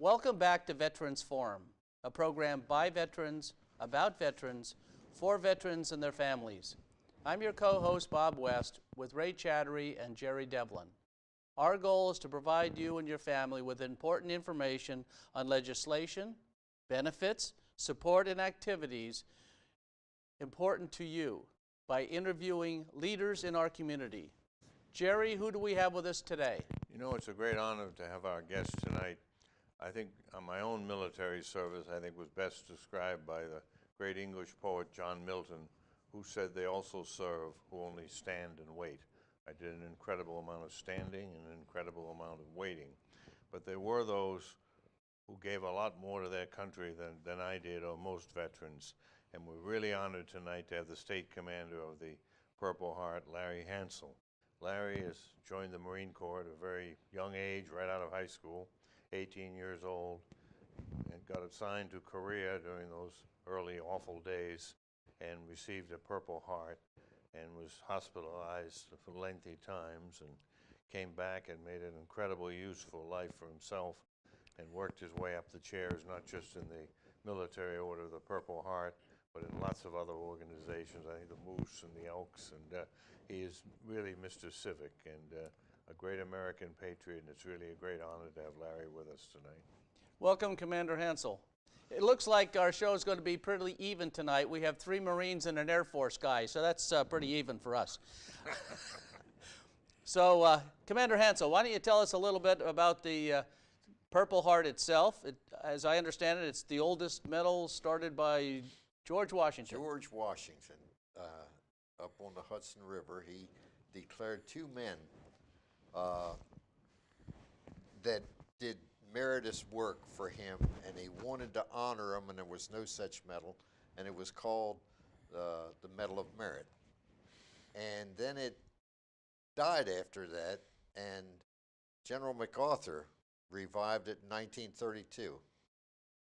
Welcome back to Veterans Forum, a program by veterans, about veterans, for veterans and their families. I'm your co-host, Bob West, with Ray Chattery and Jerry Devlin. Our goal is to provide you and your family with important information on legislation, benefits, support, and activities important to you by interviewing leaders in our community. Jerry, who do we have with us today? You know, it's a great honor to have our guest tonight. I think my own military service, I think, was best described by the great English poet John Milton, who said they also serve who only stand and wait. I did an incredible amount of standing and an incredible amount of waiting. But there were those who gave a lot more to their country than I did, or most veterans. And we're really honored tonight to have the state commander of the Purple Heart, Larry Hansel. Larry has joined the Marine Corps at a very young age, right out of high school, 18 years old, and got assigned to Korea during those early awful days and received a Purple Heart and was hospitalized for lengthy times and came back and made an incredibly useful life for himself and worked his way up the chairs, not just in the military order of the Purple Heart, but in lots of other organizations, I think the Moose and the Elks, and he is really Mr. Civic and a great American patriot, and it's really a great honor to have Larry with us tonight. Welcome, Commander Hansel. It looks like our show is going to be pretty even tonight. We have 3 Marines and an Air Force guy, so that's pretty even for us. So, Commander Hansel, why don't you tell us a little bit about the Purple Heart itself? As I understand it, it's the oldest medal started by George Washington. George Washington, up on the Hudson River, he declared 2 men that did meritorious work for him, and he wanted to honor them, and there was no such medal, and it was called the Medal of Merit. And then it died after that, and General MacArthur revived it in 1932.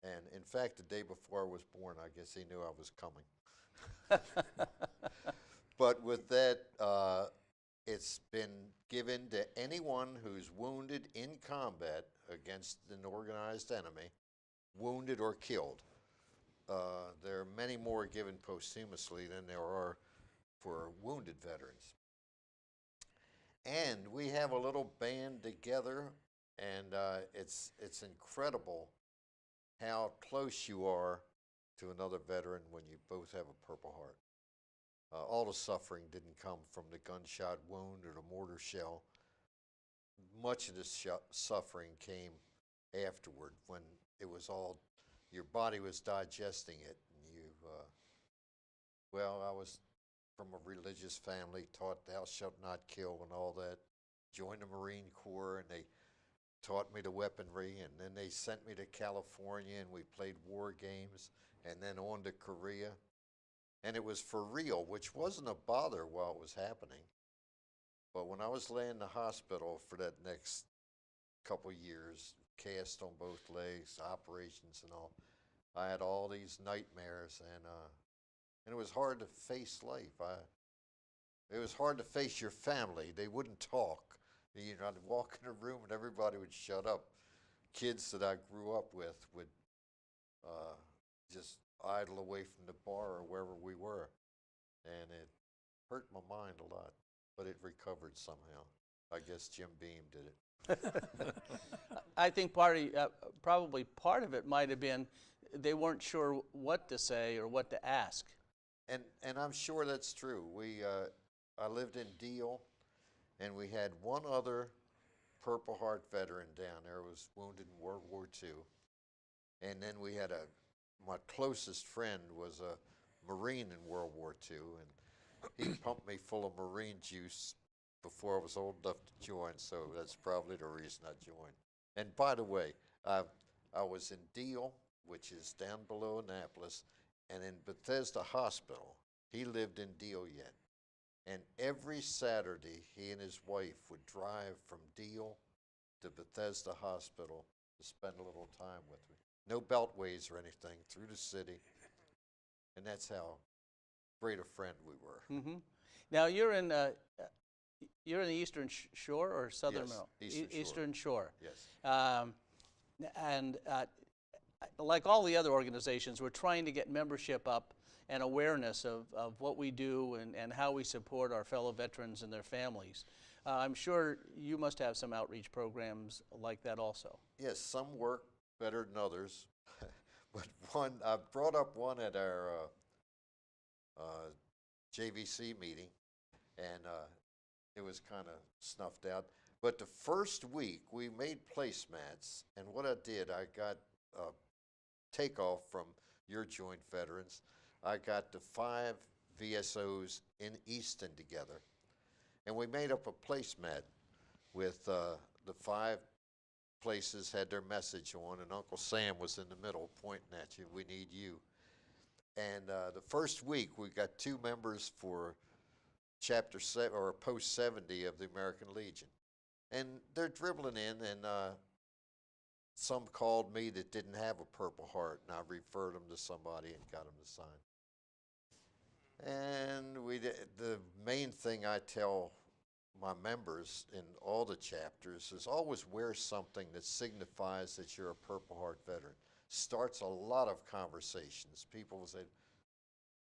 And in fact, the day before I was born, I guess he knew I was coming. But with that, it's been given to anyone who's wounded in combat against an organized enemy, wounded or killed. There are many more given posthumously than there are for wounded veterans. And we have a little band together, and it's incredible how close you are to another veteran when you both have a Purple Heart. All the suffering didn't come from the gunshot wound or the mortar shell. Much of the suffering came afterward when it was all, your body was digesting it. And you, well, I was from a religious family, taught thou shalt not kill and all that. Joined the Marine Corps, and they taught me the weaponry, and then they sent me to California, and we played war games, and then on to Korea. And it was for real, which wasn't a bother while it was happening. But when I was laying in the hospital for that next couple years, cast on both legs, operations and all, I had all these nightmares, and it was hard to face life. It was hard to face your family. They wouldn't talk. You know, I'd walk in a room and everybody would shut up. Kids that I grew up with would just idle away from the bar or wherever we were. And it hurt my mind a lot, but it recovered somehow. I guess Jim Beam did it. I think probably part of it might have been they weren't sure what to say or what to ask. And I'm sure that's true. I lived in Deal, and we had one other Purple Heart veteran down there who was wounded in World War II. And then we had my closest friend was a Marine in World War II, and he pumped me full of Marine juice before I was old enough to join, so that's probably the reason I joined. And by the way, I was in Deal, which is down below Annapolis, and in Bethesda Hospital. He lived in Deal yet. And every Saturday, he and his wife would drive from Deal to Bethesda Hospital to spend a little time with me. No beltways or anything, through the city. And that's how great a friend we were. Mm-hmm. Now, you're in the Eastern Shore or Southern Middle? Eastern Shore. Eastern Shore. Yes. And like all the other organizations, we're trying to get membership up and awareness of what we do and how we support our fellow veterans and their families. I'm sure you must have some outreach programs like that also. Yes, some work better than others, but one I brought up one at our JVC meeting, and it was kind of snuffed out. But the first week we made placemats, and what I did, I got takeoff from your joint veterans. I got the 5 VSOs in Easton together, and we made up a placemat with the 5 places had their message on, and Uncle Sam was in the middle pointing at you, we need you. And the first week we got 2 members for chapter 7 or post 70 of the American Legion. And they're dribbling in, and some called me that didn't have a Purple Heart, and I referred them to somebody and got them to sign. And the main thing I tell my members in all the chapters is always wear something that signifies that you're a Purple Heart veteran. Starts a lot of conversations. People will say,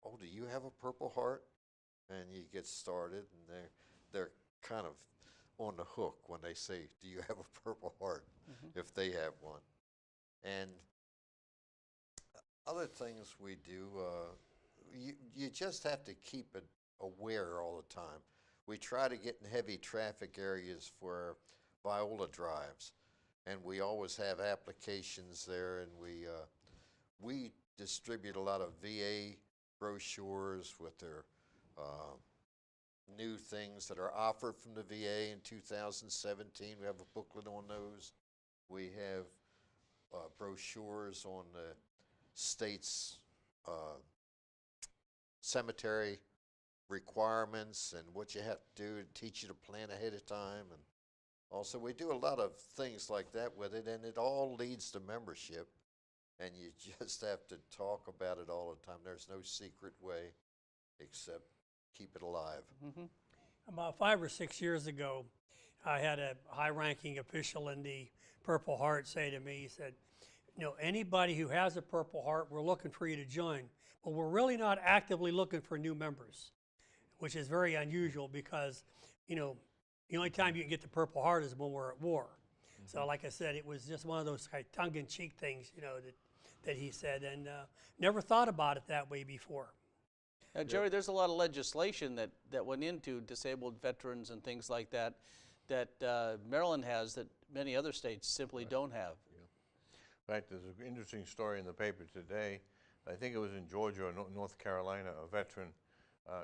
"Oh, do you have a Purple Heart?" And you get started, and they're kind of on the hook when they say, "Do you have a Purple Heart?" If they have one. And other things we do, you just have to keep it aware all the time. We try to get in heavy traffic areas for Viola drives, and we always have applications there, and we distribute a lot of VA brochures with their new things that are offered from the VA in 2017. We have a booklet on those. We have brochures on the state's cemetery requirements and what you have to do and teach you to plan ahead of time. And also we do a lot of things like that with it, and it all leads to membership, and you just have to talk about it all the time. There's no secret way except keep it alive. About 5 or 6 years ago, I had a high-ranking official in the Purple Heart say to me, he said, anybody who has a Purple Heart, we're looking for you to join, but we're really not actively looking for new members, which is very unusual because, the only time you can get the Purple Heart is when we're at war. So like I said, it was just one of those kind of tongue-in-cheek things, that he said, and never thought about it that way before. Now, Jerry, there's a lot of legislation that went into disabled veterans and things like that Maryland has that many other states simply don't have. In fact, there's an interesting story in the paper today. I think it was in Georgia or North Carolina. A veteran,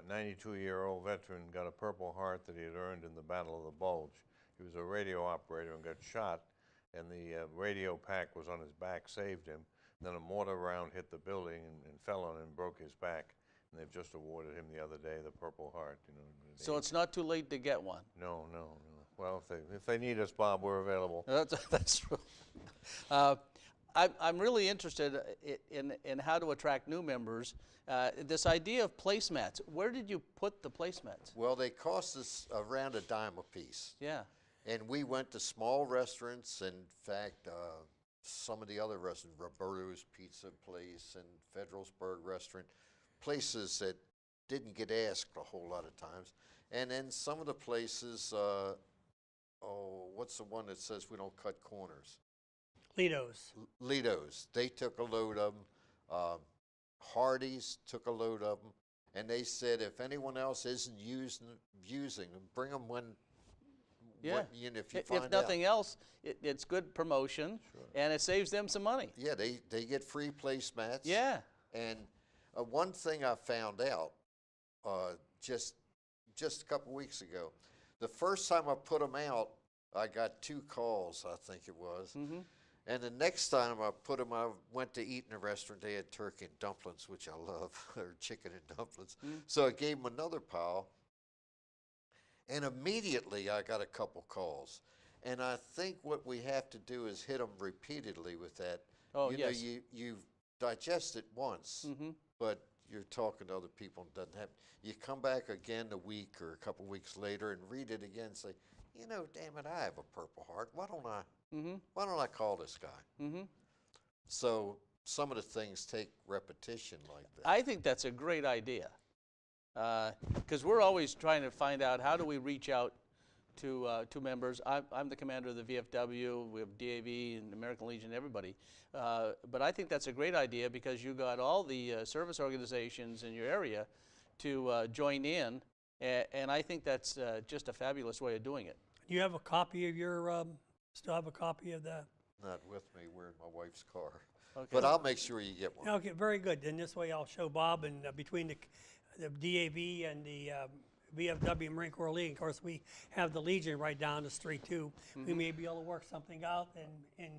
92-year-old veteran, got a Purple Heart that he had earned in the Battle of the Bulge. He was a radio operator and got shot, and the radio pack was on his back, saved him. And then a mortar round hit the building and fell on him and broke his back. And they've just awarded him the other day the Purple Heart. So it's not too late to get one. No. Well, if they need us, Bob, we're available. That's true. I'm really interested in how to attract new members. This idea of placemats, where did you put the placemats? Well, they cost us around $0.10 a piece. Yeah. And we went to small restaurants. In fact, some of the other restaurants, Roberto's Pizza Place and Federalsburg Restaurant, places that didn't get asked a whole lot of times. And then some of the places, what's the one that says we don't cut corners? Lido's. They took a load of them. Hardee's took a load of them. And they said if anyone else isn't using them, bring them when, if you find out. If nothing else, it's good promotion, and it saves them some money. Yeah, they get free placemats. Yeah. And one thing I found out just a couple weeks ago, the first time I put them out, I got 2 calls, I think it was. And the next time I put them, I went to eat in a restaurant. They had turkey and dumplings, which I love, or chicken and dumplings. So I gave them another pile, and immediately I got a couple calls. And I think what we have to do is hit them repeatedly with that. Oh, yes. You digest it once, but you're talking to other people and doesn't have. You come back again a week or a couple weeks later and read it again and say, you know, damn it, I have a Purple Heart. Why don't I? Why don't I call this guy? So some of the things take repetition like that. I think that's a great idea, because we're always trying to find out how do we reach out to members. I'm the commander of the VFW. We have DAV and American Legion, everybody. But I think that's a great idea because you got all the service organizations in your area to join in, and I think that's just a fabulous way of doing it. Do you have a copy of your, still have a copy of that? Not with me. We're in my wife's car. Okay. But I'll make sure you get one. Okay, very good. Then this way I'll show Bob, and between the DAV and the VFW Marine Corps League, of course, we have the Legion right down the street too. We may be able to work something out and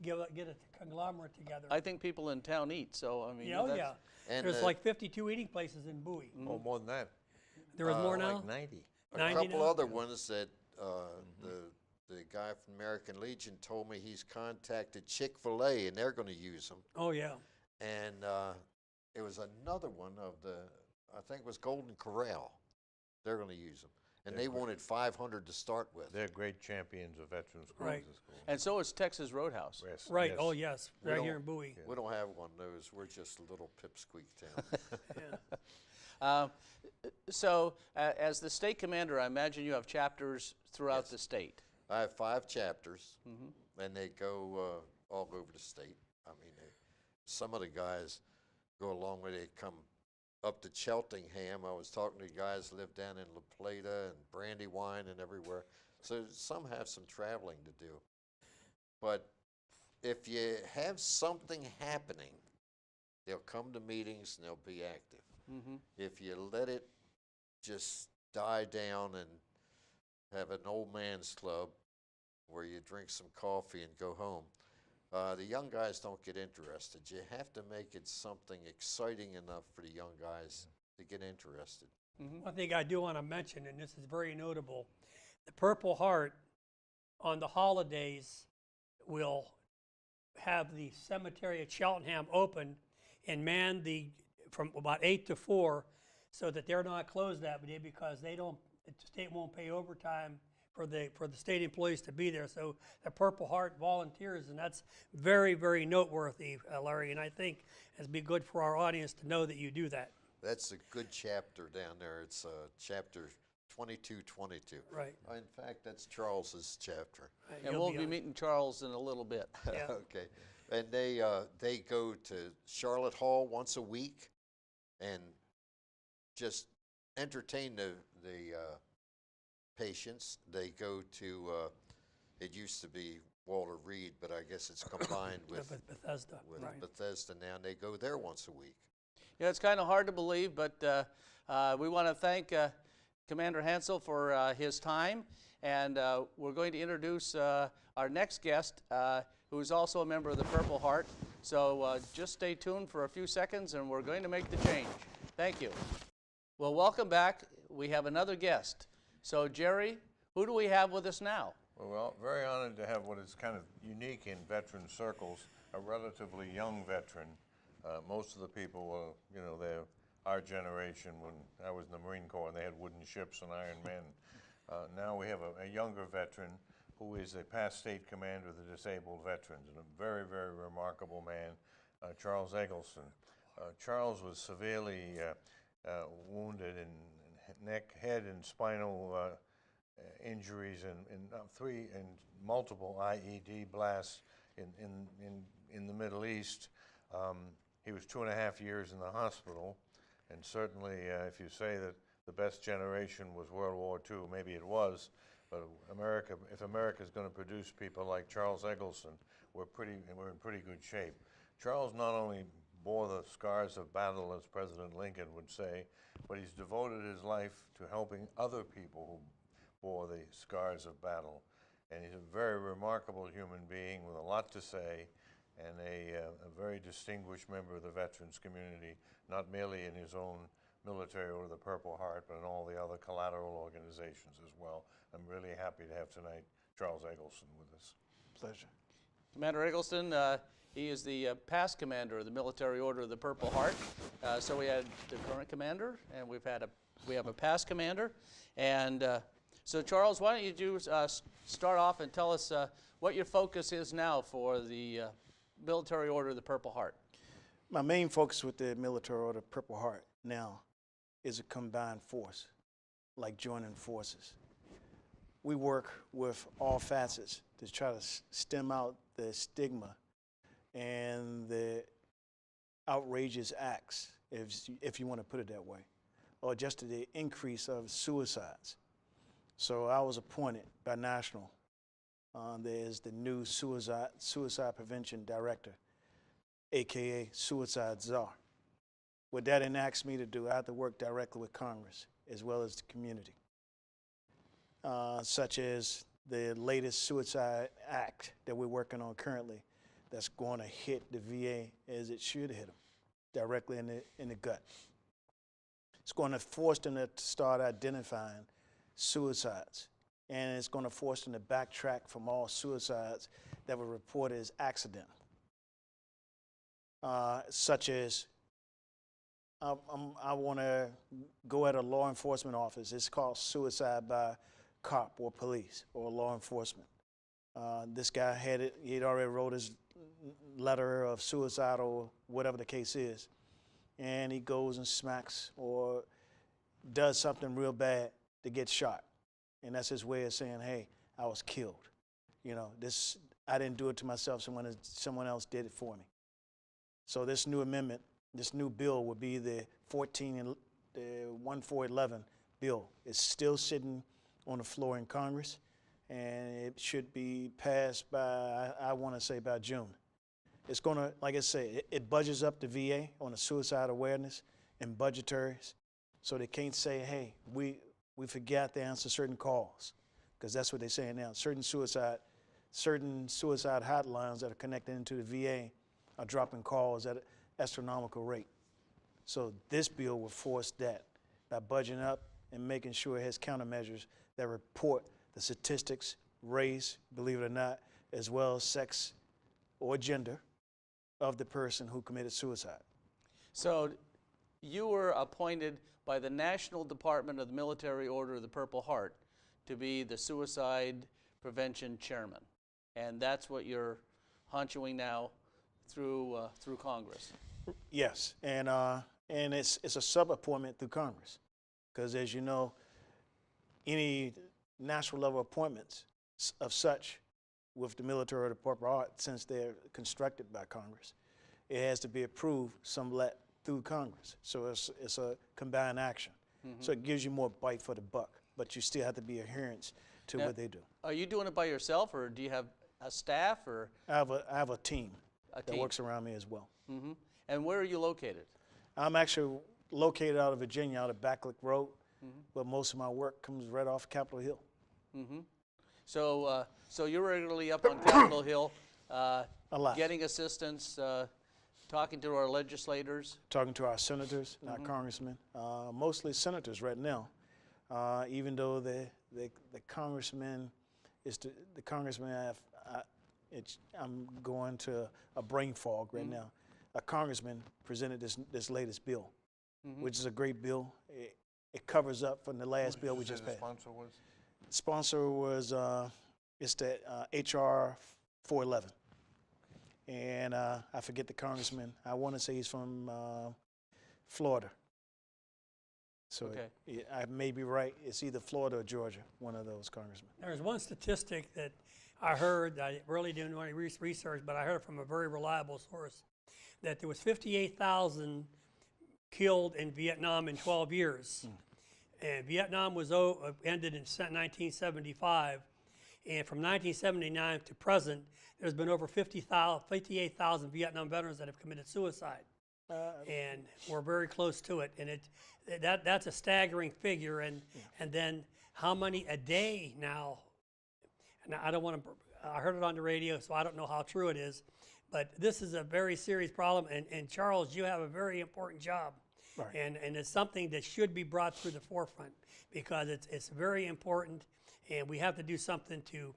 get a conglomerate together. I think people in town eat, so I mean. Yeah, oh, that's- yeah. And There's like 52 eating places in Bowie. Oh, more than that. There is more now? Like 90. a 90 couple now? other ones that the guy from American Legion told me he's contacted Chick-fil-A and they're going to use them. Oh, yeah. And it was another one of I think it was Golden Corral. They're going to use them. And they wanted 500 to start with. They're great champions of veterans schools. Right. And so is Texas Roadhouse. Yes, Right. yes. Oh, yes. We Right don't- here in Bowie. We don't have one of those. We're just a little pipsqueak town. Yeah. So as the state commander, I imagine you have chapters throughout Yes. the state. I have 5 chapters, and they go all over the state. I mean, some of the guys go a long way. They come up to Cheltenham. I was talking to guys who live down in La Plata and Brandywine and everywhere. So some have some traveling to do. But if you have something happening, they'll come to meetings and they'll be active. If you let it just die down and have an old man's club where you drink some coffee and go home, the young guys don't get interested. You have to make it something exciting enough for the young guys to get interested. One thing I do want to mention, and this is very notable, the Purple Heart on the holidays will have the cemetery at Cheltenham open and man from about 8 to 4 so that they're not closed that day because the state won't pay overtime for the state employees to be there. So the Purple Heart volunteers, and that's very, very noteworthy, Larry, and I think it'd be good for our audience to know that you do that. That's a good chapter down there. It's chapter 2222. Right. In fact, that's Charles's chapter. And You'll we'll be on- meeting Charles in a little bit. Yeah. Okay. And they go to Charlotte Hall once a week and just entertain the patients. They go to, it used to be Walter Reed, but I guess it's combined with Bethesda. Right. Bethesda now, and they go there once a week. Yeah, it's kind of hard to believe, but we want to thank Commander Hansel for his time, and we're going to introduce our next guest, who is also a member of the Purple Heart. So just stay tuned for a few seconds, and we're going to make the change. Thank you. Well, welcome back. We have another guest. So, Jerry, who do we have with us now? Well, very honored to have what is kind of unique in veteran circles, a relatively young veteran. Most of the people were, they're our generation when I was in the Marine Corps and they had wooden ships and iron men. Now we have a younger veteran who is a past state commander of the disabled veterans and a very, very remarkable man, Charles Eggleston. Charles was severely wounded in neck, head, and spinal injuries and multiple IED blasts in the Middle East. He was 2.5 years in the hospital, and certainly if you say that the best generation was World War II, maybe it was, but if America is going to produce people like Charles Eggleston, we're in pretty good shape. Charles not only bore the scars of battle, as President Lincoln would say, but he's devoted his life to helping other people who bore the scars of battle. And he's a very remarkable human being with a lot to say, and a very distinguished member of the veterans community, not merely in his own military or the Purple Heart, but in all the other collateral organizations as well. I'm really happy to have tonight Charles Eggleston with us. Pleasure. Commander Eggleston, He is the past commander of the Military Order of the Purple Heart. So we had the current commander, and we have a past commander. And so Charles, why don't you start off and tell us what your focus is now for the Military Order of the Purple Heart? My main focus with the Military Order of Purple Heart now is a combined force, like joining forces. We work with all facets to try to stem out the stigma and the outrageous acts, if you want to put it that way, or just the increase of suicides. So I was appointed by National. There's the new suicide prevention director, AKA Suicide Czar. What that enacts me to do, I have to work directly with Congress as well as the community, such as the latest Suicide Act that we're working on currently that's going to hit the VA as it should hit them, directly in the gut. It's going to force them to start identifying suicides, and it's going to force them to backtrack from all suicides that were reported as accidental, such as I want to go at a law enforcement office. It's called suicide by cop or police or law enforcement. This guy he'd already wrote his letter of suicide or whatever the case is, and he goes and smacks or does something real bad to get shot. And that's his way of saying, hey, I was killed. You know, I didn't do it to myself, someone else did it for me. So this new amendment, this new bill would be the 1411 bill. It's still sitting on the floor in Congress, and it should be passed by, I want to say, by June. It's going to, like I say, it budgets up the VA on the suicide awareness and budgetaries, so they can't say, hey, we forgot to answer certain calls, because that's what they're saying now. Certain suicide hotlines that are connected into the VA are dropping calls at an astronomical rate. So this bill will force that by budgeting up and making sure it has countermeasures that report the statistics, race, believe it or not, as well as sex or gender of the person who committed suicide. So you were appointed by the National Department of the Military Order of the Purple Heart to be the suicide prevention chairman, and that's what you're honchoing now through Congress. Yes, and it's a sub-appointment through Congress, because as you know, any national level appointments of such with the Military Order of Purple Heart, since they're constructed by Congress, it has to be approved somewhat through Congress. So it's a combined action. Mm-hmm. So it gives you more bite for the buck, but you still have to be adherent to what they do. Are you doing it by yourself, or do you have a staff? Or I have a team that works around me as well. Mm-hmm. And where are you located? I'm actually located out of Virginia, out of Backlick Road, but most of my work comes right off Capitol Hill. Mm-hmm. So you're regularly up on Capitol Hill, A lot. getting assistance, talking to our legislators. Talking to our senators, not congressmen, mostly senators right now, even though the congressman I'm going to a brain fog right now. A congressman presented this latest bill, which is a great bill. It covers up from the last bill we just passed. The sponsor was? Sponsor was it's the HR 411, and I forget the congressman. I want to say he's from Florida. So okay. I may be right. It's either Florida or Georgia, one of those congressmen. There's one statistic that I heard, I really didn't do any research, but I heard it from a very reliable source, that there was 58,000 killed in Vietnam in 12 years. And Vietnam was ended in 1975, and from 1979 to present, there's been over 58,000 Vietnam veterans that have committed suicide. And we're very close to it, and that's a staggering figure. And then how many a day now? And I don't want to. I heard it on the radio, so I don't know how true it is, but this is a very serious problem. And Charles, you have a very important job, Right. and it's something that should be brought through the forefront, because it's very important, and we have to do something to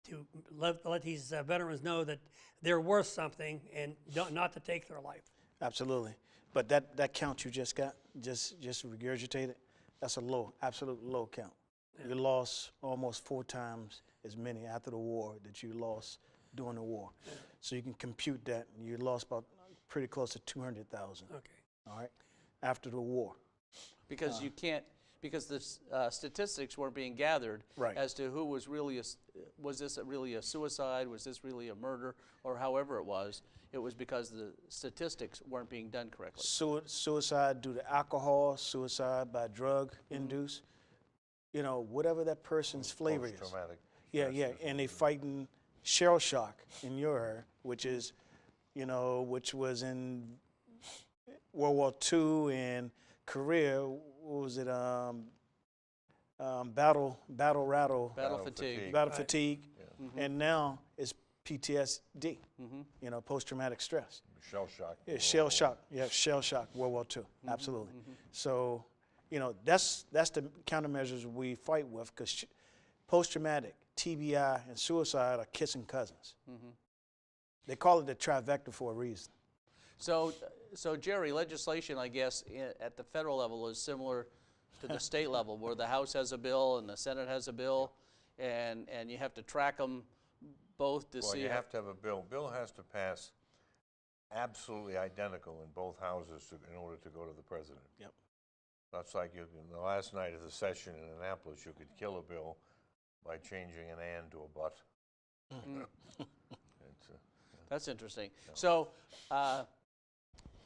to let these veterans know that they're worth something and not to take their life. Absolutely. But that count you just got, just regurgitated, that's a low, absolute low count. Yeah. You lost almost 4 times as many after the war that you lost during the war. Yeah. So you can compute that. You lost about pretty close to 200,000. Okay. All right, after the war. Because you can't, because the statistics weren't being gathered Right. as to who was really, was this really a suicide, was this really a murder, or however it was. It was because the statistics weren't being done correctly. Suicide due to alcohol, suicide by drug induced, you know, whatever that person's flavor is. Post-traumatic Yeah, stress yeah, disorder. and they fighting shell shock in your area, which is, you know, which was in World War II and Korea. What was it? Battle rattle, Battle fatigue. battle Right. fatigue, and now it's PTSD. You know, post-traumatic stress. Shell shock. Yeah, shell shock. Yeah, shell shock. World War II. Absolutely. So, you know, that's the countermeasures we fight with, because post-traumatic, TBI, and suicide are kissing cousins. They call it the trifecta for a reason. So, Jerry, legislation, I guess, at the federal level is similar to the state level, where the House has a bill and the Senate has a bill, and you have to track them both to Well, see. you have to have a bill. Bill has to pass absolutely identical in both houses in order to go to the president. Yep. That's like the last night of the session in Annapolis, you could kill a bill by changing an "and" to a "but." It's, That's interesting. So,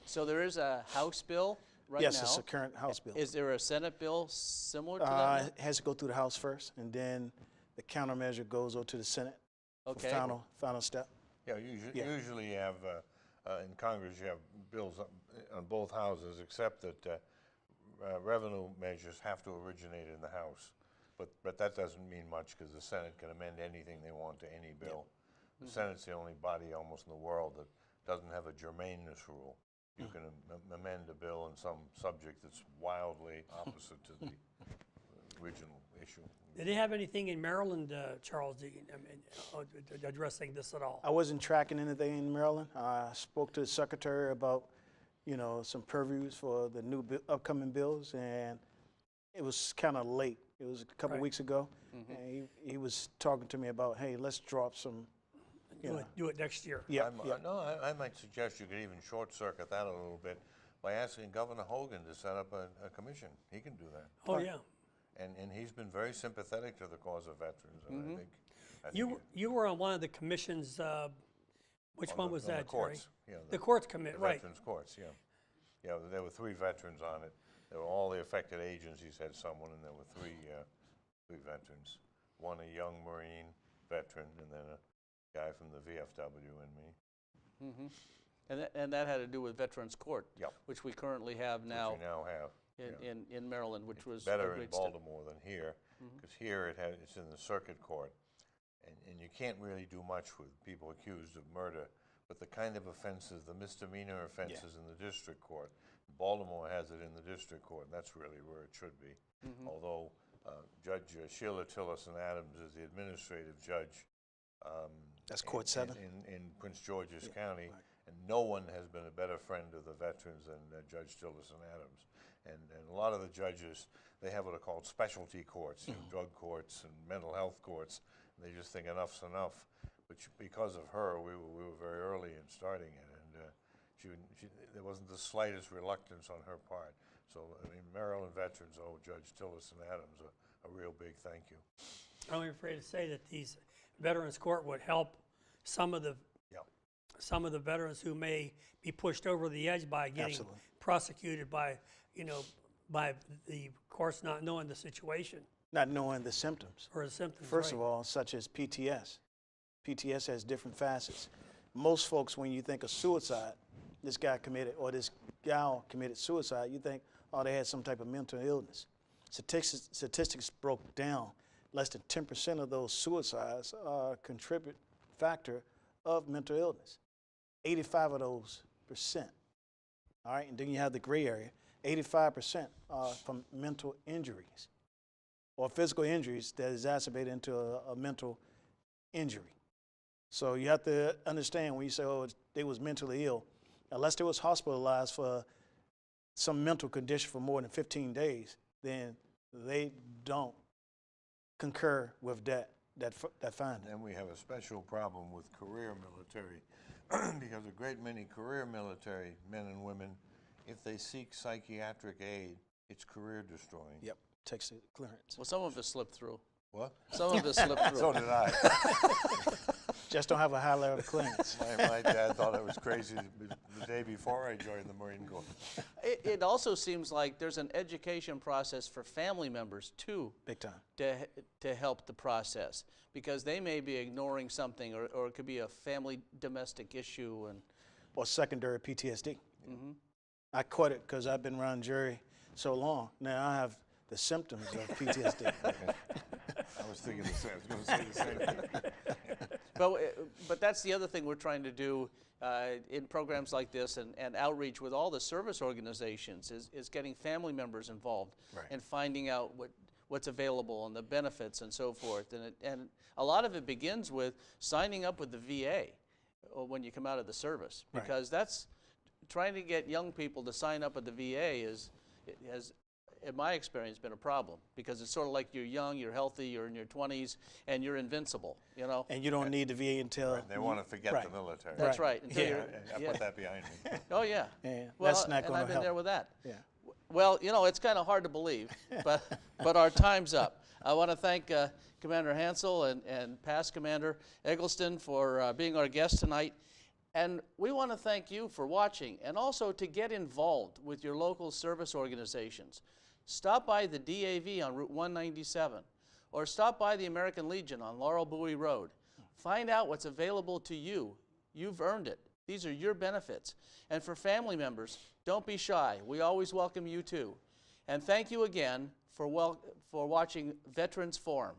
so there is a House bill right Yes, now. it's a current House bill. Is there a Senate bill similar to that? It has to go through the House first, and then the countermeasure goes over to the Senate Okay. for final step. yeah, Yeah. usually you have, in Congress, you have bills on both houses, except that revenue measures have to originate in the House. But that doesn't mean much, because the Senate can amend anything they want to any bill. The Senate's the only body almost in the world that doesn't have a germaneness rule. You can amend a bill on some subject that's wildly opposite to the original issue. Did they have anything in Maryland, Charles, addressing this at all? I wasn't tracking anything in Maryland. I spoke to the secretary about, you know, some purviews for the new upcoming bills, and it was kind of late. It was a couple Right. weeks ago, and he was talking to me about, hey, let's drop some. Do it next year. Yeah, yeah. No, I might suggest you could even short-circuit that a little bit by asking Governor Hogan to set up a commission. He can do that. Oh, yeah. And he's been very sympathetic to the cause of veterans, and I think You were on one of the commissions, which on one the- was on that, the courts, Jerry? yeah, The courts commit, the right. Veterans Courts, yeah. Yeah, there were 3 veterans on it. There were all the affected agencies had someone, and there were 3 veterans. One a young Marine veteran, and then a guy from the VFW and me. And that had to do with Veterans Court, Yep. which we currently have now Which we now have. in Maryland, which was Better a in great step. Baltimore than here, because here it's in the circuit court, and you can't really do much with people accused of murder, but the kind of offenses, the misdemeanor offenses in the district court, Baltimore has it in the district court, and that's really where it should be. Although Judge Sheila Tillison Adams is the administrative judge. That's Court 7? In Prince George's County, and no one has been a better friend of the veterans than Judge Tillison Adams. And a lot of the judges, they have what are called specialty courts, you know, drug courts and mental health courts, and they just think enough's enough. But because of her, we were very early in starting it, and there wasn't the slightest reluctance on her part. So, I mean, Maryland veterans owe Judge Tillison Adams a real big thank you. I'm only afraid to say that these Veterans Court would help some of the veterans who may be pushed over the edge by getting Absolutely. prosecuted by, by the courts not knowing the situation Not knowing the symptoms. or the symptoms. First right. of all, such as PTS. PTS has different facets. Most folks, when you think of suicide, this guy committed or this gal committed suicide, you think, oh, they had some type of mental illness. Statistics broke down. Less than 10% of those suicides are a contribute factor of mental illness. 85 of those percent. All right, and then you have the gray area. 85% are from mental injuries or physical injuries that exacerbate into a mental injury. So you have to understand when you say, oh, they was mentally ill, unless they was hospitalized for some mental condition for more than 15 days, then they don't concur with that finding. And we have a special problem with career military because a great many career military men and women, if they seek psychiatric aid, it's career destroying. Yep, takes the clearance. Well, some of us slipped through. What? Some of us slipped through. So did I. Just don't have a high level of clearance. My dad thought I was crazy the day before I joined the Marine Corps. It also seems like there's an education process for family members too, Big time. to help the process, because they may be ignoring something, or it could be a family domestic issue. And Or secondary PTSD. I caught it because I've been around Jerry so long. Now I have the symptoms of PTSD. I was thinking the same. I was going to say the same thing. But that's the other thing we're trying to do in programs like this and outreach with all the service organizations is getting family members involved and finding out what's available and the benefits and so forth. And a lot of it begins with signing up with the VA when you come out of the service, because that's trying to get young people to sign up with the VA has, in my experience, been a problem, because it's sort of like you're young, you're healthy, you're in your 20s, and you're invincible, you know? And you don't need the VA until... They want to forget the military. That's right. Until Yeah. I put that behind me. Oh, yeah. Yeah, Well, that's not and going I've to been help. there with that. Yeah. Well, you know, it's kind of hard to believe, but our time's up. I want to thank Commander Hansel and past Commander Eggleston for being our guest tonight. And we want to thank you for watching, and also to get involved with your local service organizations. Stop by the DAV on Route 197, or stop by the American Legion on Laurel Bowie Road. Find out what's available to you. You've earned it. These are your benefits. And for family members, don't be shy. We always welcome you too. And thank you again for watching Veterans Forum.